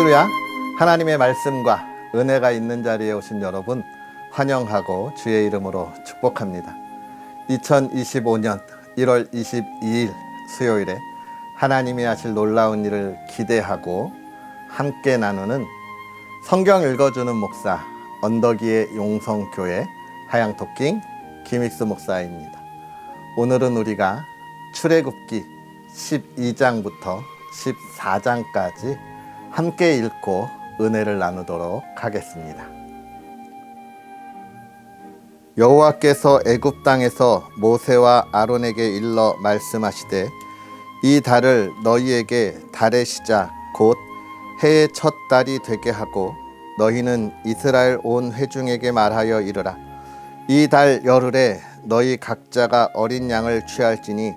할렐루야. 하나님의 말씀과 은혜가 있는 자리에 오신 여러분 환영하고 주의 이름으로 축복합니다. 2025년 1월 22일 수요일에 하나님이 하실 놀라운 일을 기대하고 함께 나누는 성경 읽어주는 목사 언덕위의 용성교회 하양토킹 김익수 목사입니다. 오늘은 우리가 출애굽기 12장부터 14장까지 함께 읽고 은혜를 나누도록 하겠습니다. 여호와께서 애굽 땅에서 모세와 아론에게 일러 말씀하시되 이 달을 너희에게 달의 시작 곧 해의 첫 달이 되게 하고 너희는 이스라엘 온 회중에게 말하여 이르라. 이 달 열흘에 너희 각자가 어린 양을 취할지니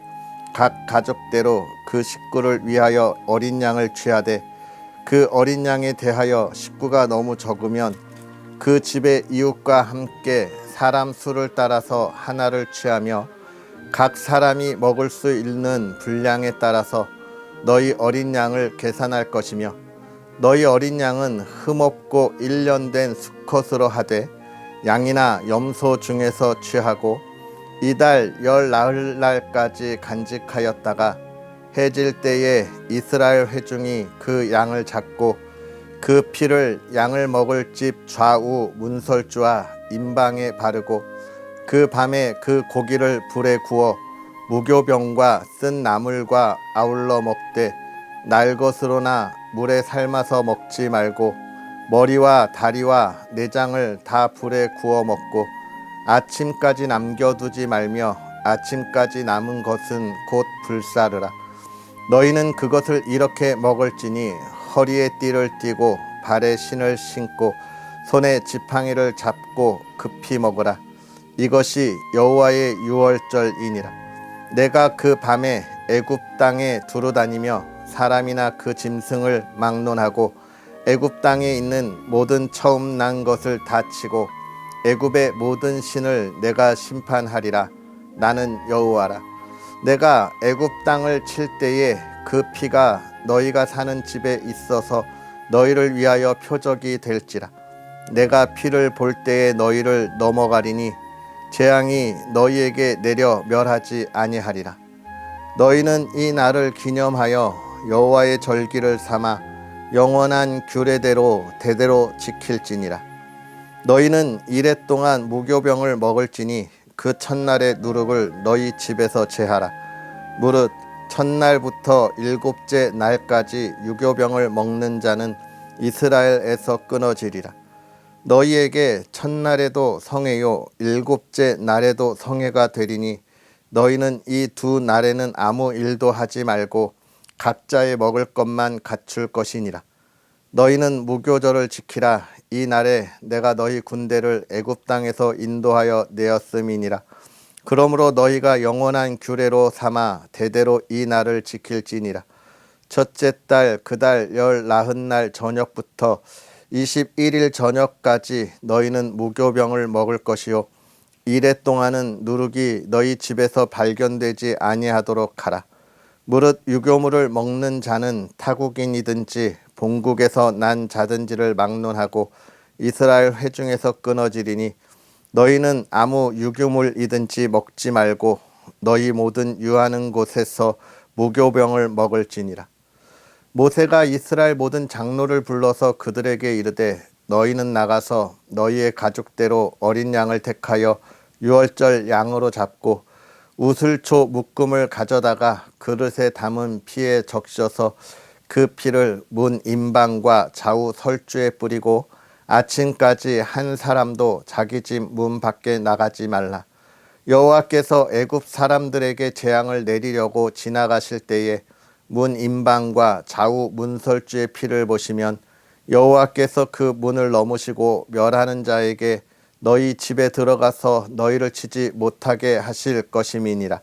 각 가족대로 그 식구를 위하여 어린 양을 취하되 그 어린 양에 대하여 식구가 너무 적으면 그 집의 이웃과 함께 사람 수를 따라서 하나를 취하며 각 사람이 먹을 수 있는 분량에 따라서 너희 어린 양을 계산할 것이며 너희 어린 양은 흠없고 1년 된 수컷으로 하되 양이나 염소 중에서 취하고 이달 열 나흘날까지 간직하였다가 해질 때에 이스라엘 회중이 그 양을 잡고 그 피를 양을 먹을 집 좌우 문설주와 임방에 바르고 그 밤에 그 고기를 불에 구워 무교병과 쓴 나물과 아울러 먹되 날것으로나 물에 삶아서 먹지 말고 머리와 다리와 내장을 다 불에 구워 먹고 아침까지 남겨두지 말며 아침까지 남은 것은 곧 불사르라. 너희는 그것을 이렇게 먹을지니 허리에 띠를 띠고 발에 신을 신고 손에 지팡이를 잡고 급히 먹으라. 이것이 여호와의 유월절이니라. 내가 그 밤에 애굽 땅에 두루다니며 사람이나 그 짐승을 막론하고 애굽 땅에 있는 모든 처음 난 것을 다 치고 애굽의 모든 신을 내가 심판하리라. 나는 여호와라. 내가 애굽 땅을 칠 때에 그 피가 너희가 사는 집에 있어서 너희를 위하여 표적이 될지라. 내가 피를 볼 때에 너희를 넘어가리니 재앙이 너희에게 내려 멸하지 아니하리라. 너희는 이 날을 기념하여 여호와의 절기를 삼아 영원한 규례대로 대대로 지킬지니라. 너희는 이래 동안 무교병을 먹을지니 그 첫날의 누룩을 너희 집에서 제하라. 무릇 첫날부터 일곱째 날까지 유교병을 먹는 자는 이스라엘에서 끊어지리라. 너희에게 첫날에도 성회요 일곱째 날에도 성회가 되리니 너희는 이 두 날에는 아무 일도 하지 말고 각자의 먹을 것만 갖출 것이니라. 너희는 무교절을 지키라. 이 날에 내가 너희 군대를 애굽 땅에서 인도하여 내었음이니라. 그러므로 너희가 영원한 규례로 삼아 대대로 이 날을 지킬지니라. 첫째 달 그 달 열 나흔날 저녁부터 21일 저녁까지 너희는 무교병을 먹을 것이요 이래 동안은 누룩이 너희 집에서 발견되지 아니하도록 하라. 무릇 유교물을 먹는 자는 타국인이든지 본국에서 난 자든지를 막론하고 이스라엘 회중에서 끊어지리니 너희는 아무 유교물이든지 먹지 말고 너희 모든 유하는 곳에서 무교병을 먹을지니라. 모세가 이스라엘 모든 장로를 불러서 그들에게 이르되 너희는 나가서 너희의 가족대로 어린 양을 택하여 유월절 양으로 잡고 우슬초 묶음을 가져다가 그릇에 담은 피에 적셔서 그 피를 문 임방과 좌우 설주에 뿌리고 아침까지 한 사람도 자기 집 문 밖에 나가지 말라. 여호와께서 애굽 사람들에게 재앙을 내리려고 지나가실 때에 문 임방과 좌우 문설주의 피를 보시면 여호와께서 그 문을 넘으시고 멸하는 자에게 너희 집에 들어가서 너희를 치지 못하게 하실 것임이니라.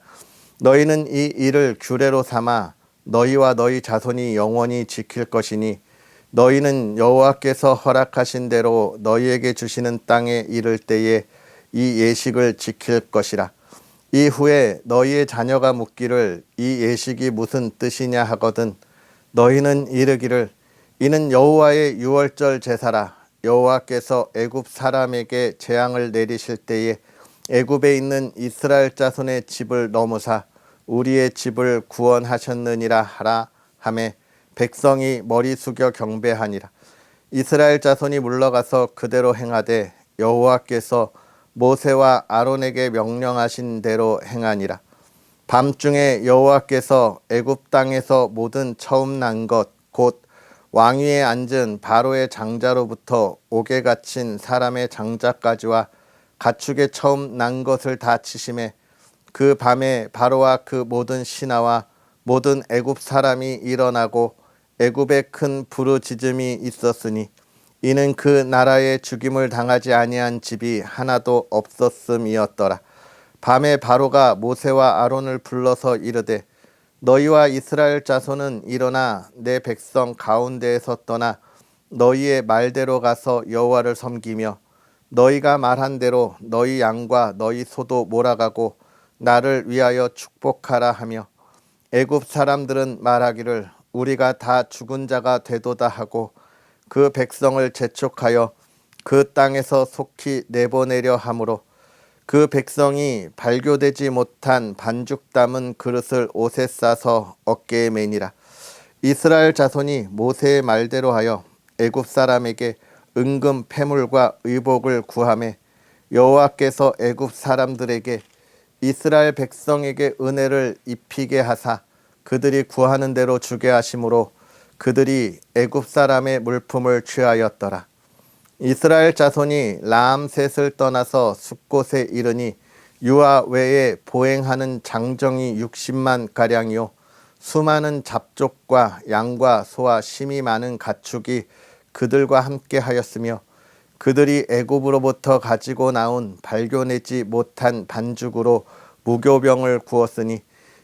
너희는 이 일을 규례로 삼아 너희와 너희 자손이 영원히 지킬 것이니 너희는 여호와께서 허락하신 대로 너희에게 주시는 땅에 이를 때에 이 예식을 지킬 것이라. 이후에 너희의 자녀가 묻기를 이 예식이 무슨 뜻이냐 하거든 너희는 이르기를 이는 여호와의 유월절 제사라. 여호와께서 애굽 사람에게 재앙을 내리실 때에 애굽에 있는 이스라엘 자손의 집을 넘으사 우리의 집을 구원하셨느니라 하라 하매 백성이 머리 숙여 경배하니라. 이스라엘 자손이 물러가서 그대로 행하되 여호와께서 모세와 아론에게 명령하신 대로 행하니라. 밤중에 여호와께서 애굽 땅에서 모든 처음 난 것 곧 왕위에 앉은 바로의 장자로부터 옥에 갇힌 사람의 장자까지와 가축의 처음 난 것을 다 치심에 그 밤에 바로와 그 모든 신하와 모든 애굽 사람이 일어나고 애굽에 큰 부르짖음이 있었으니 이는 그 나라에 죽임을 당하지 아니한 집이 하나도 없었음이었더라. 밤에 바로가 모세와 아론을 불러서 이르되 너희와 이스라엘 자손은 일어나 내 백성 가운데에서 떠나 너희의 말대로 가서 여호와를 섬기며 너희가 말한 대로 너희 양과 너희 소도 몰아가고 나를 위하여 축복하라 하며 애굽 사람들은 말하기를 우리가 다 죽은 자가 되도다 하고 그 백성을 재촉하여 그 땅에서 속히 내보내려 하므로 그 백성이 발교되지 못한 반죽 담은 그릇을 옷에 싸서 어깨에 매니라. 이스라엘 자손이 모세의 말대로 하여 애굽 사람에게 은금 패물과 의복을 구하매 여호와께서 애굽 사람들에게 이스라엘 백성에게 은혜를 입히게 하사 그들이 구하는 대로 주게 하심으로 그들이 애굽 사람의 물품을 취하였더라. 이스라엘 자손이 라암셋을 떠나서 숫곳에 이르니 유아 외에 보행하는 장정이 60만 가량이요 수많은 잡족과 양과 소와 심이 많은 가축이 그들과 함께 하였으며 그들이 애굽으로부터 가지고 나온 발교내지 못한 반죽으로 무교병을 구웠으니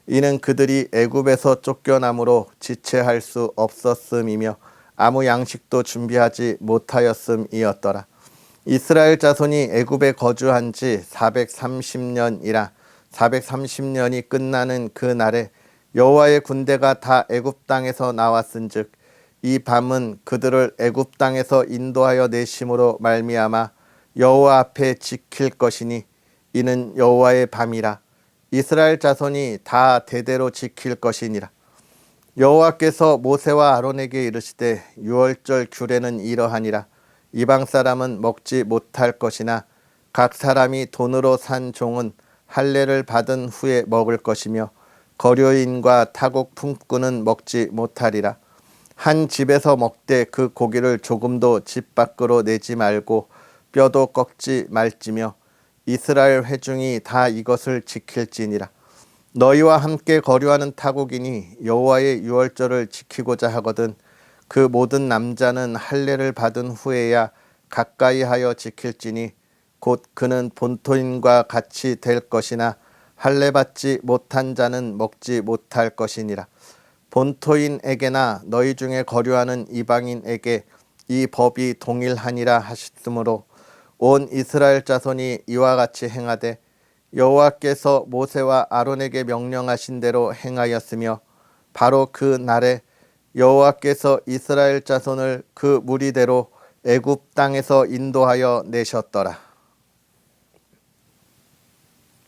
이는 그들이 애굽에서 쫓겨남으로 지체할 수 없었음이며 아무 양식도 준비하지 못하였음이었더라. 이스라엘 자손이 애굽에 거주한 지 430년이라 430년이 끝나는 그 날에 여호와의 군대가 다 애굽 땅에서 나왔은즉 이 밤은 그들을 애굽 땅에서 인도하여 내심으로 말미암아 여호와 앞에 지킬 것이니 이는 여호와의 밤이라. 이스라엘 자손이 다 대대로 지킬 것이니라. 여호와께서 모세와 아론에게 이르시되 유월절 규례는 이러하니라. 이방 사람은 먹지 못할 것이나 각 사람이 돈으로 산 종은 할례를 받은 후에 먹을 것이며 거류인과 타국 품꾼은 먹지 못하리라. 한 집에서 먹되 그 고기를 조금도 집 밖으로 내지 말고 뼈도 꺾지 말지며 이스라엘 회중이 다 이것을 지킬지니라. 너희와 함께 거류하는 타국인이 여호와의 유월절을 지키고자 하거든 그 모든 남자는 할례를 받은 후에야 가까이 하여 지킬지니 곧 그는 본토인과 같이 될 것이나 할례 받지 못한 자는 먹지 못할 것이니라. 본토인에게나 너희 중에 거류하는 이방인에게 이 법이 동일하니라 하셨으므로 온 이스라엘 자손이 이와 같이 행하되 여호와께서 모세와 아론에게 명령하신 대로 행하였으며 바로 그 날에 여호와께서 이스라엘 자손을 그 무리대로 애굽 땅에서 인도하여 내셨더라.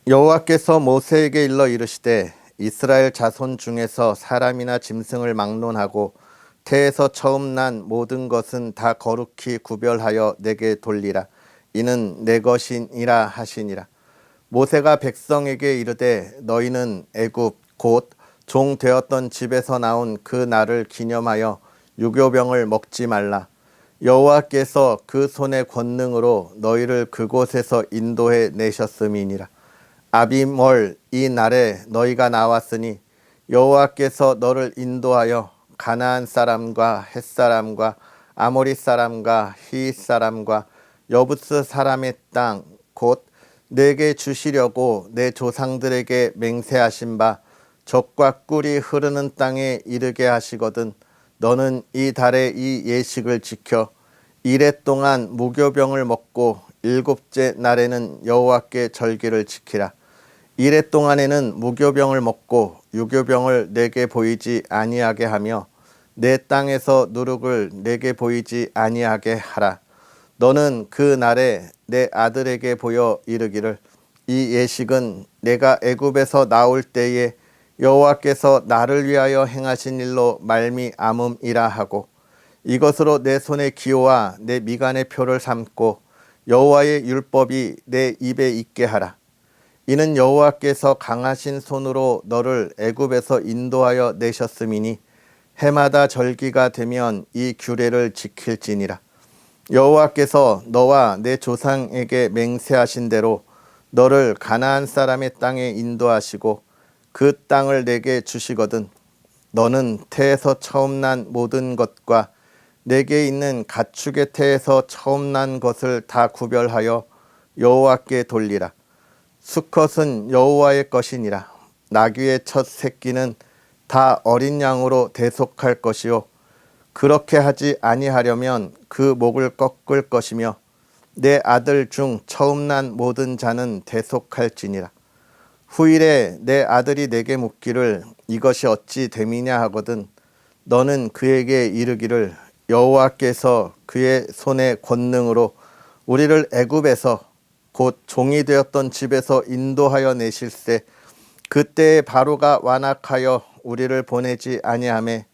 여호와께서 모세에게 일러 이르시되 이스라엘 자손 중에서 사람이나 짐승을 막론하고 태에서 처음 난 모든 것은 다 거룩히 구별하여 내게 돌리라. 이는 내 것이니라 하시니라. 모세가 백성에게 이르되 너희는 애굽 곧 종 되었던 집에서 나온 그 날을 기념하여 유교병을 먹지 말라. 여호와께서 그 손의 권능으로 너희를 그곳에서 인도해 내셨음이니라. 아비몰 이 날에 너희가 나왔으니 여호와께서 너를 인도하여 가나안 사람과 헷 사람과 아모리 사람과 히윗 사람과 여부스 사람의 땅 곧 내게 주시려고 내 조상들에게 맹세하신 바 젖과 꿀이 흐르는 땅에 이르게 하시거든 너는 이 달에 이 예식을 지켜 이래 동안 무교병을 먹고 일곱째 날에는 여호와께 절기를 지키라. 이래 동안에는 무교병을 먹고 유교병을 내게 보이지 아니하게 하며 내 땅에서 누룩을 내게 보이지 아니하게 하라. 너는 그 날에 내 아들에게 보여 이르기를 이 예식은 내가 애굽에서 나올 때에 여호와께서 나를 위하여 행하신 일로 말미암음이라 하고 이것으로 내 손의 기호와 내 미간의 표를 삼고 여호와의 율법이 내 입에 있게 하라. 이는 여호와께서 강하신 손으로 너를 애굽에서 인도하여 내셨음이니 해마다 절기가 되면 이 규례를 지킬지니라. 여호와께서 너와 내 조상에게 맹세하신 대로 너를 가나안 사람의 땅에 인도하시고 그 땅을 내게 주시거든 너는 태에서 처음 난 모든 것과 내게 있는 가축의 태에서 처음 난 것을 다 구별하여 여호와께 돌리라. 수컷은 여호와의 것이니라. 나귀의 첫 새끼는 다 어린 양으로 대속할 것이요 그렇게 하지 아니하려면 그 목을 꺾을 것이며 내 아들 중 처음 난 모든 자는 대속할지니라. 후일에 내 아들이 내게 묻기를 이것이 어찌 됨이냐 하거든 너는 그에게 이르기를 여호와께서 그의 손의 권능으로 우리를 애굽에서 곧 종이 되었던 집에서 인도하여 내실세 그때에 바로가 완악하여 우리를 보내지 아니하매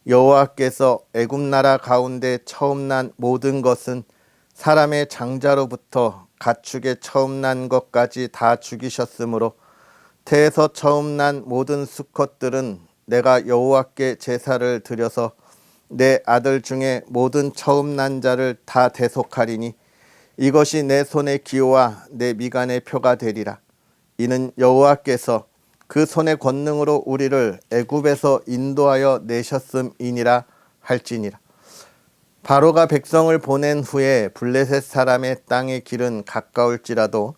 여호와께서 애굽 나라 가운데 처음 난 모든 것은 사람의 장자로부터 가축의 처음 난 것까지 다 죽이셨으므로 태에서 처음 난 모든 수컷들은 내가 여호와께 제사를 드려서 내 아들 중에 모든 처음 난 자를 다 대속하리니 이것이 내 손의 기호와 내 미간의 표가 되리라. 이는 여호와께서 그 손의 권능으로 우리를 애굽에서 인도하여 내셨음이니라 할지니라. 바로가 백성을 보낸 후에 블레셋 사람의 땅의 길은 가까울지라도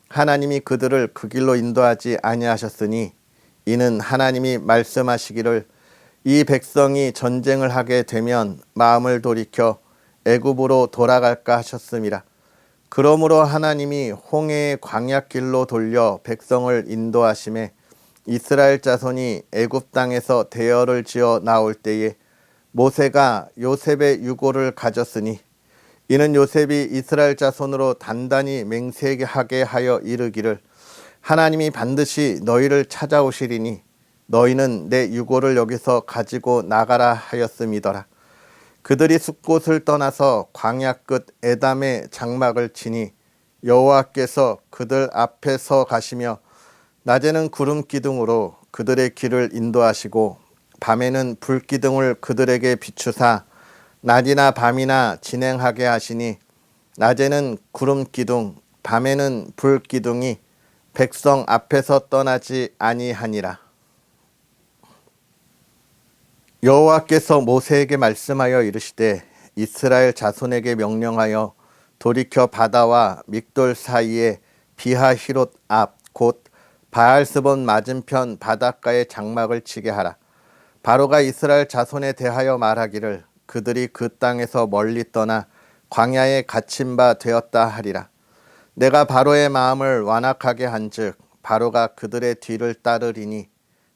하나님이 그들을 그 길로 인도하지 아니하셨으니 이는 하나님이 말씀하시기를 이 백성이 전쟁을 하게 되면 마음을 돌이켜 애굽으로 돌아갈까 하셨음이라. 그러므로 하나님이 홍해의 광야길로 돌려 백성을 인도하심에 이스라엘 자손이 애굽 땅에서 대열을 지어 나올 때에 모세가 요셉의 유고를 가졌으니 이는 요셉이 이스라엘 자손으로 단단히 맹세하게 하여 이르기를 하나님이 반드시 너희를 찾아오시리니 너희는 내 유고를 여기서 가지고 나가라 하였음이더라. 그들이 숲곳을 떠나서 광야 끝 에담에 장막을 치니 여호와께서 그들 앞에서 가시며 낮에는 구름 기둥으로 그들의 길을 인도하시고 밤에는 불 기둥을 그들에게 비추사 낮이나 밤이나 진행하게 하시니 낮에는 구름 기둥 밤에는 불 기둥이 백성 앞에서 떠나지 아니하니라. 여호와께서 모세에게 말씀하여 이르시되 이스라엘 자손에게 명령하여 돌이켜 바다와 믹돌 사이에 비하히롯 앞 곧 바알스본 맞은편 바닷가에 장막을 치게 하라. 바로가 이스라엘 자손에 대하여 말하기를 그들이 그 땅에서 멀리 떠나 광야에 갇힌 바 되었다 하리라. 내가 바로의 마음을 완악하게 한즉 바로가 그들의 뒤를 따르리니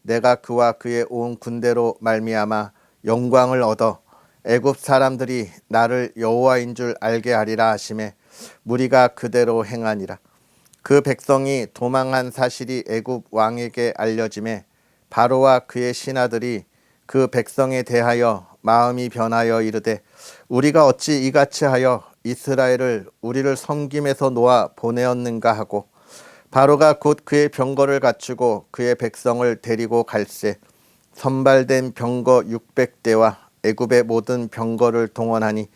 내가 그와 그의 온 군대로 말미암아 영광을 얻어 애굽 사람들이 나를 여호와인 줄 알게 하리라 하시매 무리가 그대로 행하니라. 그 백성이 도망한 사실이 애굽 왕에게 알려짐에 바로와 그의 신하들이 그 백성에 대하여 마음이 변하여 이르되 우리가 어찌 이같이 하여 이스라엘을 우리를 섬김에서 놓아 보내었는가 하고 바로가 곧 그의 병거를 갖추고 그의 백성을 데리고 갈새 선발된 병거 600대와 애굽의 모든 병거를 동원하니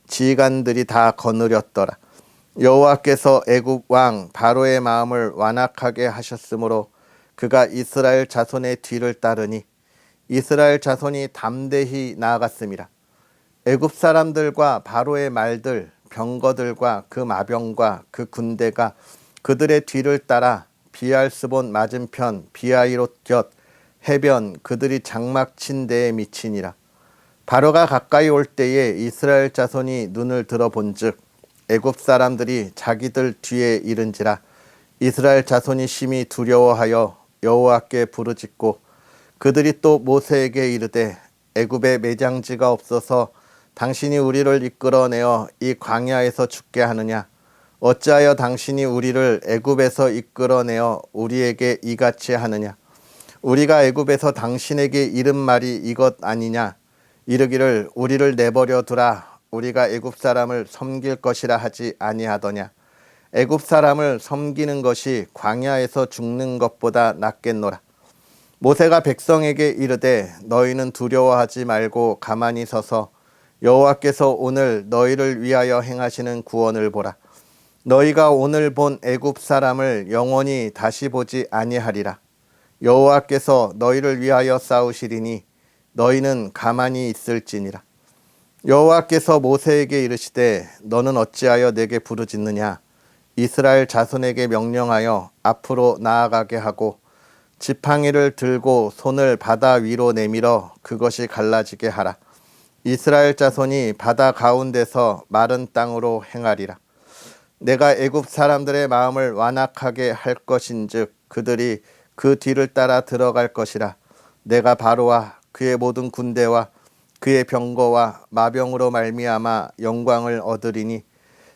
지휘관들이 다 거느렸더라. 여호와께서 애굽 왕 바로의 마음을 완악하게 하셨으므로 그가 이스라엘 자손의 뒤를 따르니 이스라엘 자손이 담대히 나아갔습니다. 애굽 사람들과 바로의 말들 병거들과 그 마병과 그 군대가 그들의 뒤를 따라 비알스본 맞은편 비하히롯 곁 해변 그들이 장막 친 데에 미치니라. 바로가 가까이 올 때에 이스라엘 자손이 눈을 들어 본즉 애굽 사람들이 자기들 뒤에 이른지라. 이스라엘 자손이 심히 두려워하여 여호와께 부르짖고 그들이 또 모세에게 이르되 애굽에 매장지가 없어서 당신이 우리를 이끌어내어 이 광야에서 죽게 하느냐? 어찌하여 당신이 우리를 애굽에서 이끌어내어 우리에게 이같이 하느냐? 우리가 애굽에서 당신에게 이른 말이 이것 아니냐? 이르기를 우리를 내버려 두라. 우리가 애굽 사람을 섬길 것이라 하지 아니하더냐? 애굽 사람을 섬기는 것이 광야에서 죽는 것보다 낫겠노라. 모세가 백성에게 이르되 너희는 두려워하지 말고 가만히 서서 여호와께서 오늘 너희를 위하여 행하시는 구원을 보라. 너희가 오늘 본 애굽 사람을 영원히 다시 보지 아니하리라. 여호와께서 너희를 위하여 싸우시리니 너희는 가만히 있을지니라. 여호와께서 모세에게 이르시되 너는 어찌하여 내게 부르짖느냐? 이스라엘 자손에게 명령하여 앞으로 나아가게 하고 지팡이를 들고 손을 바다 위로 내밀어 그것이 갈라지게 하라. 이스라엘 자손이 바다 가운데서 마른 땅으로 행하리라. 내가 애굽 사람들의 마음을 완악하게 할 것인즉 그들이 그 뒤를 따라 들어갈 것이라. 내가 바로와 그의 모든 군대와 그의 병거와 마병으로 말미암아 영광을 얻으리니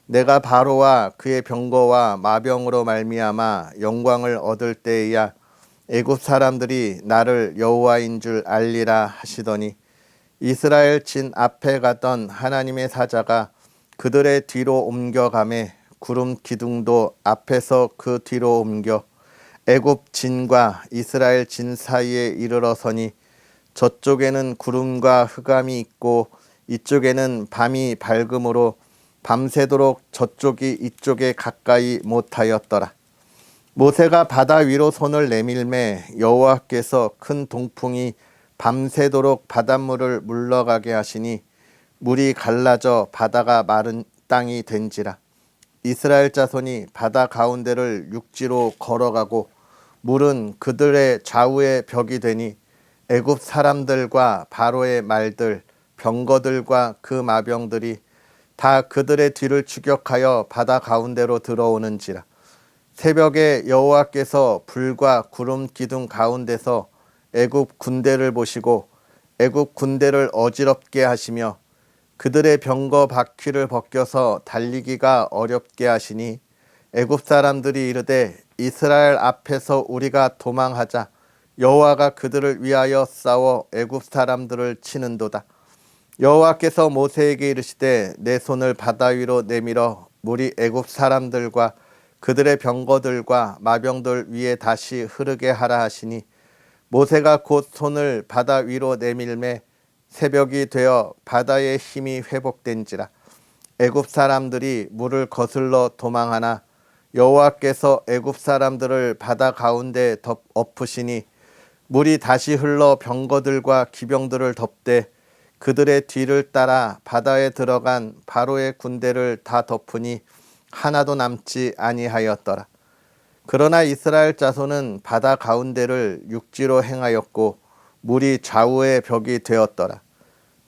내가 바로와 그의 병거와 마병으로 말미암아 영광을 얻을 때에야 애굽 사람들이 나를 여호와인 줄 알리라 하시더니 이스라엘 진 앞에 가던 하나님의 사자가 그들의 뒤로 옮겨가매 구름 기둥도 앞에서 그 뒤로 옮겨 애굽 진과 이스라엘 진 사이에 이르러 서니 저쪽에는 구름과 흑암이 있고 이쪽에는 밤이 밝음으로 밤새도록 저쪽이 이쪽에 가까이 못하였더라. 모세가 바다 위로 손을 내밀매 여호와께서 큰 동풍이 밤새도록 바닷물을 물러가게 하시니 물이 갈라져 바다가 마른 땅이 된지라. 이스라엘 자손이 바다 가운데를 육지로 걸어가고 물은 그들의 좌우에 벽이 되니 애굽 사람들과 바로의 말들 병거들과 그 마병들이 다 그들의 뒤를 추격하여 바다 가운데로 들어오는지라. 새벽에 여호와께서 불과 구름 기둥 가운데서 애굽 군대를 보시고 애굽 군대를 어지럽게 하시며 그들의 병거 바퀴를 벗겨서 달리기가 어렵게 하시니 애굽 사람들이 이르되 이스라엘 앞에서 우리가 도망하자. 여호와가 그들을 위하여 싸워 애굽 사람들을 치는도다. 여호와께서 모세에게 이르시되 내 손을 바다 위로 내밀어 물이 애굽 사람들과 그들의 병거들과 마병들 위에 다시 흐르게 하라 하시니 모세가 곧 손을 바다 위로 내밀매 새벽이 되어 바다의 힘이 회복된지라. 애굽 사람들이 물을 거슬러 도망하나 여호와께서 애굽 사람들을 바다 가운데 엎으시니 물이 다시 흘러 병거들과 기병들을 덮되 그들의 뒤를 따라 바다에 들어간 바로의 군대를 다 덮으니 하나도 남지 아니하였더라. 그러나 이스라엘 자손은 바다 가운데를 육지로 행하였고 물이 좌우의 벽이 되었더라.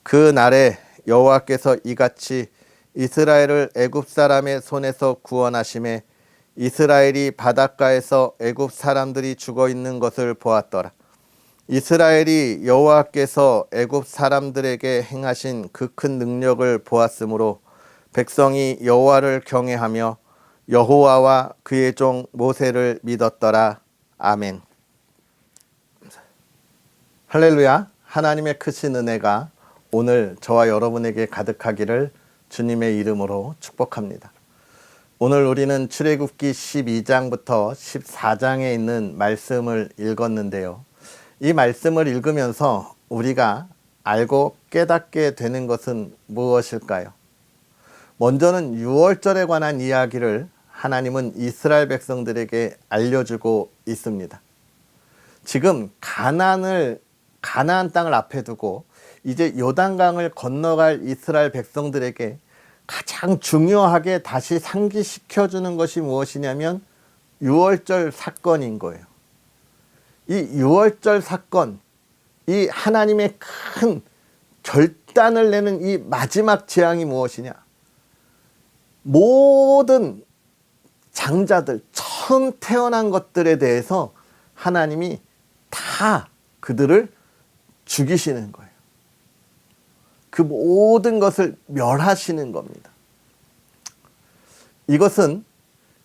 그 날에 여호와께서 이같이 이스라엘을 애굽 사람의 손에서 구원하심에 이스라엘이 바닷가에서 애굽 사람들이 죽어 있는 것을 보았더라. 이스라엘이 여호와께서 애굽 사람들에게 행하신 그 큰 능력을 보았으므로 백성이 여호와를 경외하며 여호와와 그의 종 모세를 믿었더라. 아멘. 할렐루야. 하나님의 크신 은혜가 오늘 저와 여러분에게 가득하기를 주님의 이름으로 축복합니다. 오늘 우리는 출애굽기 12장부터 14장에 있는 말씀을 읽었는데요. 이 말씀을 읽으면서 우리가 알고 깨닫게 되는 것은 무엇일까요? 먼저는 유월절에 관한 이야기를 하나님은 이스라엘 백성들에게 알려주고 있습니다. 지금 가나안 땅을 앞에 두고 이제 요단강을 건너갈 이스라엘 백성들에게 가장 중요하게 다시 상기시켜주는 것이 무엇이냐면 유월절 사건인 거예요. 이 유월절 사건, 이 하나님의 큰 결단을 내는 이 마지막 재앙이 무엇이냐? 모든 장자들, 처음 태어난 것들에 대해서 하나님이 다 그들을 죽이시는 거예요. 그 모든 것을 멸하시는 겁니다. 이것은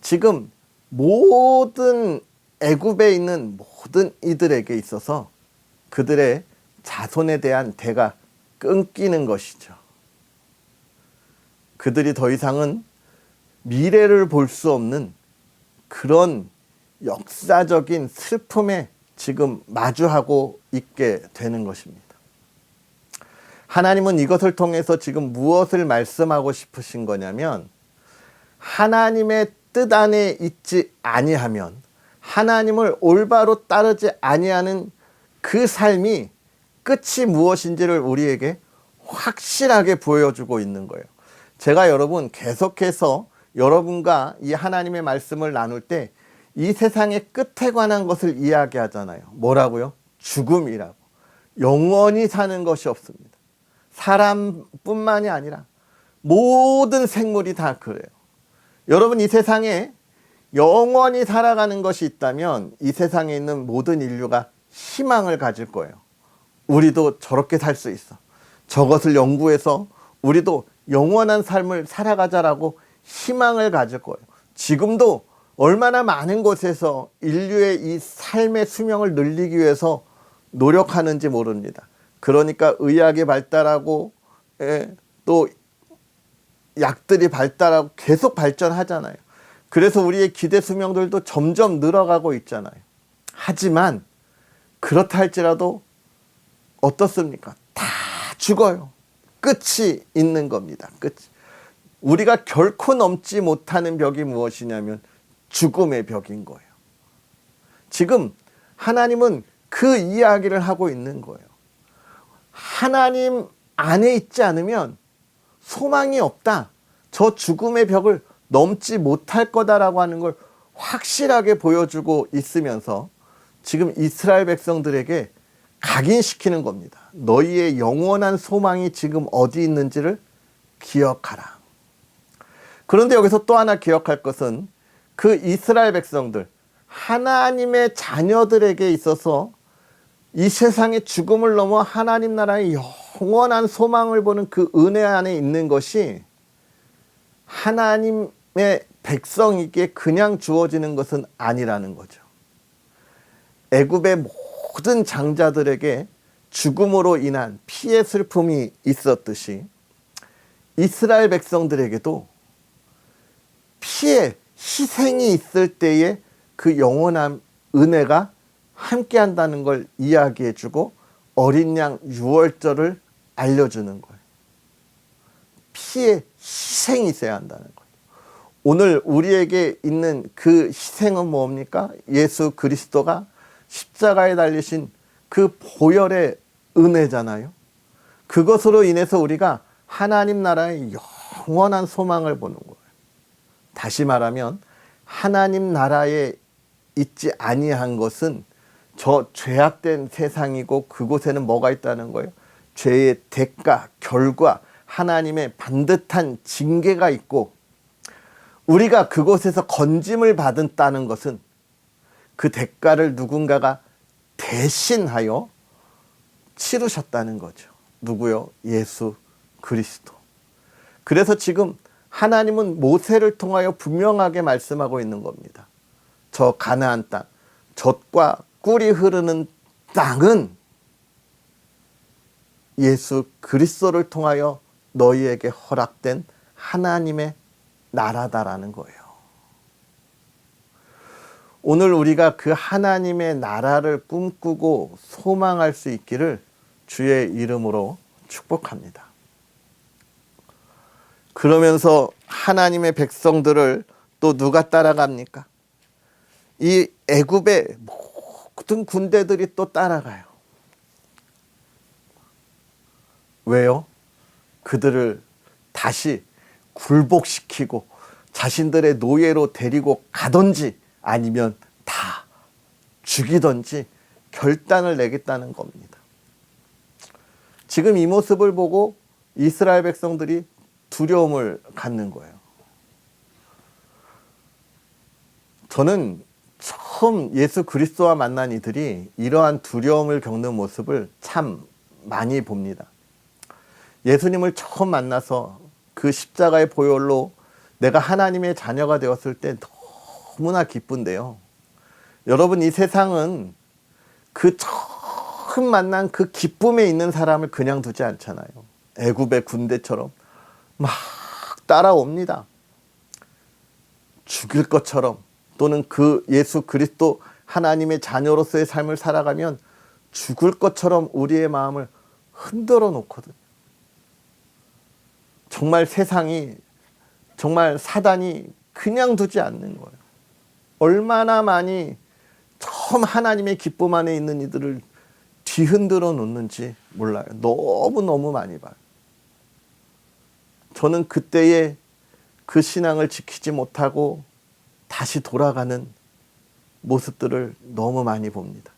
지금 모든 애굽에 있는 모든 이들에게 있어서 그들의 자손에 대한 대가 끊기는 것이죠. 그들이 더 이상은 미래를 볼 수 없는 그런 역사적인 슬픔에 지금 마주하고 있게 되는 것입니다. 하나님은 이것을 통해서 지금 무엇을 말씀하고 싶으신 거냐면, 하나님의 뜻 안에 있지 아니하면, 하나님을 올바로 따르지 아니하는 그 삶이 끝이 무엇인지를 우리에게 확실하게 보여주고 있는 거예요. 제가 여러분 계속해서 여러분과 이 하나님의 말씀을 나눌 때 이 세상의 끝에 관한 것을 이야기하잖아요. 뭐라고요? 죽음이라고. 영원히 사는 것이 없습니다. 사람뿐만이 아니라 모든 생물이 다 그래요. 여러분, 이 세상에 영원히 살아가는 것이 있다면 이 세상에 있는 모든 인류가 희망을 가질 거예요. 우리도 저렇게 살 수 있어. 저것을 연구해서 우리도 영원한 삶을 살아가자라고 희망을 가질 거예요. 지금도 얼마나 많은 곳에서 인류의 이 삶의 수명을 늘리기 위해서 노력하는지 모릅니다. 그러니까 의학이 발달하고 또 약들이 발달하고 계속 발전하잖아요. 그래서 우리의 기대 수명들도 점점 늘어가고 있잖아요. 하지만 그렇다 할지라도 어떻습니까? 다 죽어요. 끝이 있는 겁니다. 끝이. 우리가 결코 넘지 못하는 벽이 무엇이냐면 죽음의 벽인 거예요. 지금 하나님은 그 이야기를 하고 있는 거예요. 하나님 안에 있지 않으면 소망이 없다. 저 죽음의 벽을 넘지 못할 거다라고 하는 걸 확실하게 보여주고 있으면서 지금 이스라엘 백성들에게 각인시키는 겁니다. 너희의 영원한 소망이 지금 어디 있는지를 기억하라. 그런데 여기서 또 하나 기억할 것은 그 이스라엘 백성들, 하나님의 자녀들에게 있어서 이 세상의 죽음을 넘어 하나님 나라의 영원한 소망을 보는 그 은혜 안에 있는 것이 하나님의 백성에게 그냥 주어지는 것은 아니라는 거죠. 애굽의 모든 장자들에게 죽음으로 인한 피해 슬픔이 있었듯이 이스라엘 백성들에게도 피해, 희생이 있을 때에 그 영원한 은혜가 함께 한다는 걸 이야기해주고 어린 양 유월절을 알려주는 거예요. 피해, 희생이 있어야 한다는 거예요. 오늘 우리에게 있는 그 희생은 뭡니까? 예수 그리스도가 십자가에 달리신 그 보혈의 은혜잖아요. 그것으로 인해서 우리가 하나님 나라의 영원한 소망을 보는 거예요. 다시 말하면 하나님 나라에 있지 아니한 것은 저 죄악된 세상이고 그곳에는 뭐가 있다는 거예요? 죄의 대가, 결과, 하나님의 반듯한 징계가 있고 우리가 그곳에서 건짐을 받았다는 것은 그 대가를 누군가가 대신하여 치르셨다는 거죠. 누구요? 예수 그리스도. 그래서 지금 하나님은 모세를 통하여 분명하게 말씀하고 있는 겁니다. 저 가나안 땅, 젖과 꿀이 흐르는 땅은 예수 그리스도를 통하여 너희에게 허락된 하나님의 나라다라는 거예요. 오늘 우리가 그 하나님의 나라를 꿈꾸고 소망할 수 있기를 주의 이름으로 축복합니다. 그러면서 하나님의 백성들을 또 누가 따라갑니까? 이 애굽의 모든 군대들이 또 따라가요. 왜요? 그들을 다시 굴복시키고 자신들의 노예로 데리고 가든지 아니면 다 죽이든지 결단을 내겠다는 겁니다. 지금 이 모습을 보고 이스라엘 백성들이 두려움을 갖는 거예요. 저는 처음 예수 그리스도와 만난 이들이 이러한 두려움을 겪는 모습을 참 많이 봅니다. 예수님을 처음 만나서 그 십자가의 보혈로 내가 하나님의 자녀가 되었을 때 너무나 기쁜데요. 여러분, 이 세상은 그 처음 만난 그 기쁨에 있는 사람을 그냥 두지 않잖아요. 애굽의 군대처럼 막 따라옵니다. 죽일 것처럼, 또는 그 예수 그리스도 하나님의 자녀로서의 삶을 살아가면 죽을 것처럼 우리의 마음을 흔들어 놓거든요. 정말 세상이, 정말 사단이 그냥 두지 않는 거예요. 얼마나 많이 처음 하나님의 기쁨 안에 있는 이들을 뒤흔들어 놓는지 몰라요. 너무너무 많이 봐요. 저는 그때의 그 신앙을 지키지 못하고 다시 돌아가는 모습들을 너무 많이 봅니다.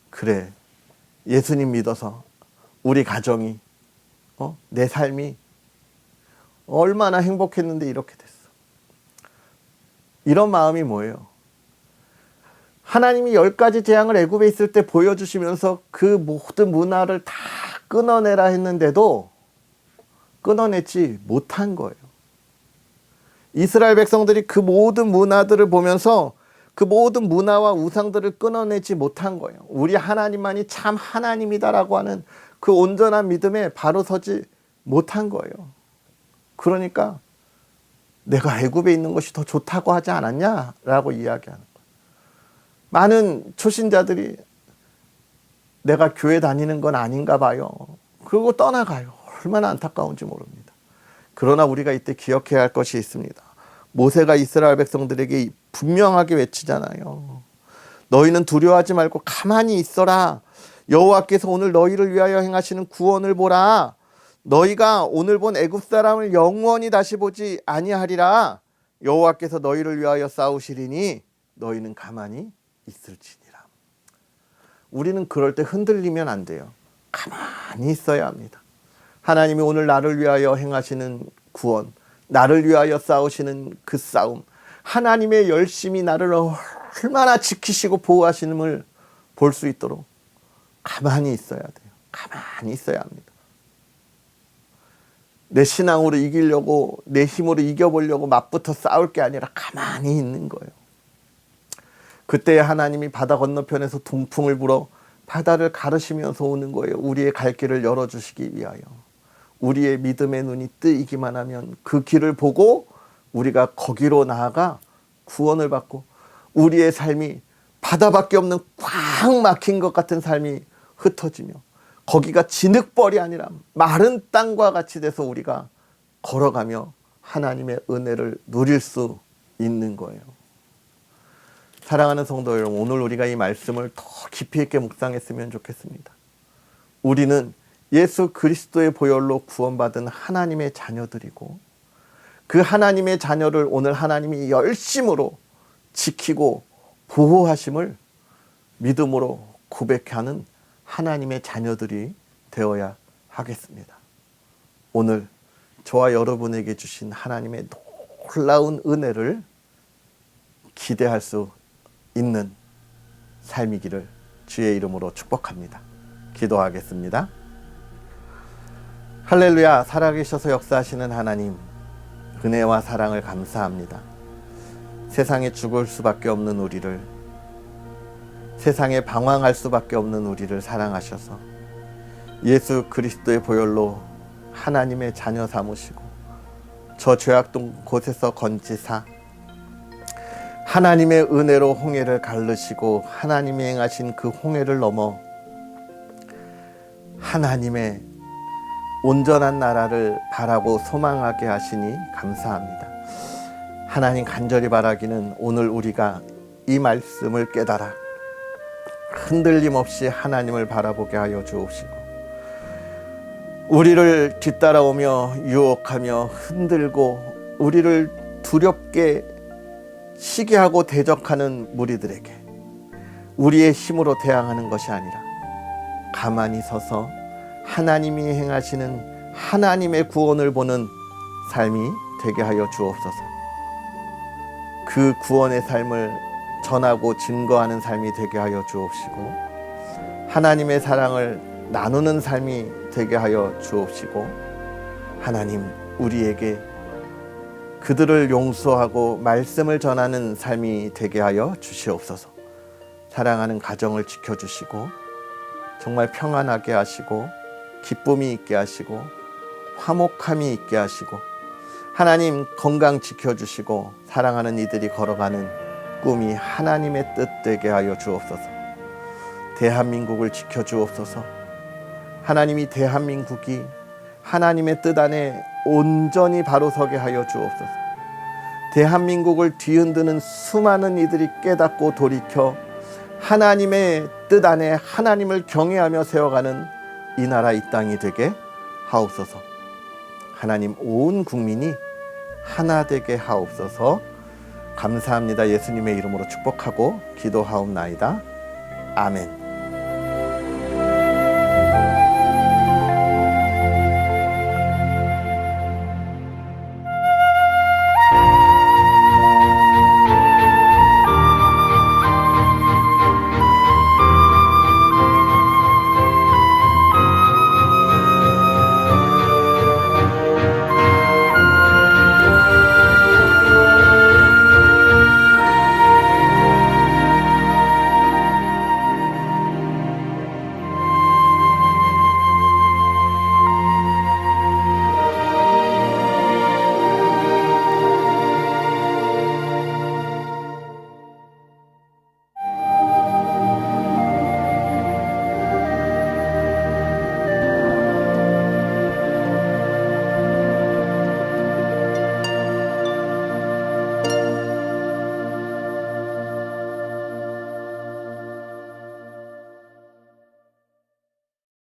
그래, 예수님 믿어서 우리 가정이, 내 삶이 얼마나 행복했는데 이렇게 됐어. 이런 마음이 뭐예요? 하나님이 10가지 재앙을 애굽에 있을 때 보여주시면서 그 모든 문화를 다 끊어내라 했는데도 끊어내지 못한 거예요. 이스라엘 백성들이 그 모든 문화들을 보면서 그 모든 문화와 우상들을 끊어내지 못한 거예요. 우리 하나님만이 참 하나님이다라고 하는 그 온전한 믿음에 바로 서지 못한 거예요. 그러니까 내가 애굽에 있는 것이 더 좋다고 하지 않았냐라고 이야기하는 거예요. 많은 초신자들이 내가 교회 다니는 건 아닌가 봐요. 그리고 떠나가요. 얼마나 안타까운지 모릅니다. 그러나 우리가 이때 기억해야 할 것이 있습니다. 모세가 이스라엘 백성들에게 분명하게 외치잖아요. 너희는 두려워하지 말고 가만히 있어라. 여호와께서 오늘 너희를 위하여 행하시는 구원을 보라. 너희가 오늘 본 애굽 사람을 영원히 다시 보지 아니하리라. 여호와께서 너희를 위하여 싸우시리니 너희는 가만히 있을지니라. 우리는 그럴 때 흔들리면 안 돼요. 가만히 있어야 합니다. 하나님이 오늘 나를 위하여 행하시는 구원, 나를 위하여 싸우시는 그 싸움, 하나님의 열심히 나를 얼마나 지키시고 보호하시는을 볼 수 있도록 가만히 있어야 돼요. 가만히 있어야 합니다. 내 신앙으로 이기려고, 내 힘으로 이겨보려고 맞붙어 싸울 게 아니라 가만히 있는 거예요. 그때 하나님이 바다 건너편에서 동풍을 불어 바다를 가르시면서 오는 거예요. 우리의 갈 길을 열어주시기 위하여. 우리의 믿음의 눈이 뜨이기만 하면 그 길을 보고 우리가 거기로 나아가 구원을 받고, 우리의 삶이 바다밖에 없는 꽉 막힌 것 같은 삶이 흩어지며 거기가 진흙벌이 아니라 마른 땅과 같이 돼서 우리가 걸어가며 하나님의 은혜를 누릴 수 있는 거예요. 사랑하는 성도 여러분, 오늘 우리가 이 말씀을 더 깊이 있게 묵상했으면 좋겠습니다. 우리는 예수 그리스도의 보혈로 구원받은 하나님의 자녀들이고, 그 하나님의 자녀를 오늘 하나님이 열심으로 지키고 보호하심을 믿음으로 고백하는 하나님의 자녀들이 되어야 하겠습니다. 오늘 저와 여러분에게 주신 하나님의 놀라운 은혜를 기대할 수 있는 삶이기를 주의 이름으로 축복합니다. 기도하겠습니다. 할렐루야. 살아계셔서 역사하시는 하나님, 은혜와 사랑을 감사합니다. 세상에 죽을 수밖에 없는 우리를, 세상에 방황할 수밖에 없는 우리를 사랑하셔서 예수 그리스도의 보혈로 하나님의 자녀 삼으시고 저 죄악된 곳에서 건지사 하나님의 은혜로 홍해를 가르시고 하나님이 행하신 그 홍해를 넘어 하나님의 온전한 나라를 바라고 소망하게 하시니 감사합니다. 하나님, 간절히 바라기는 오늘 우리가 이 말씀을 깨달아 흔들림 없이 하나님을 바라보게 하여 주옵시고, 우리를 뒤따라오며 유혹하며 흔들고 우리를 두렵게 시기하고 대적하는 무리들에게 우리의 힘으로 대항하는 것이 아니라 가만히 서서 하나님이 행하시는 하나님의 구원을 보는 삶이 되게 하여 주옵소서. 그 구원의 삶을 전하고 증거하는 삶이 되게 하여 주옵시고, 하나님의 사랑을 나누는 삶이 되게 하여 주옵시고, 하나님 우리에게 그들을 용서하고 말씀을 전하는 삶이 되게 하여 주시옵소서. 사랑하는 가정을 지켜주시고 정말 평안하게 하시고 기쁨이 있게 하시고 화목함이 있게 하시고, 하나님 건강 지켜주시고 사랑하는 이들이 걸어가는 꿈이 하나님의 뜻 되게 하여 주옵소서. 대한민국을 지켜주옵소서. 하나님이 대한민국이 하나님의 뜻 안에 온전히 바로 서게 하여 주옵소서. 대한민국을 뒤흔드는 수많은 이들이 깨닫고 돌이켜 하나님의 뜻 안에 하나님을 경외하며 세워가는 이 나라 이 땅이 되게 하옵소서. 하나님 온 국민이 하나 되게 하옵소서. 감사합니다. 예수님의 이름으로 축복하고 기도하옵나이다. 아멘.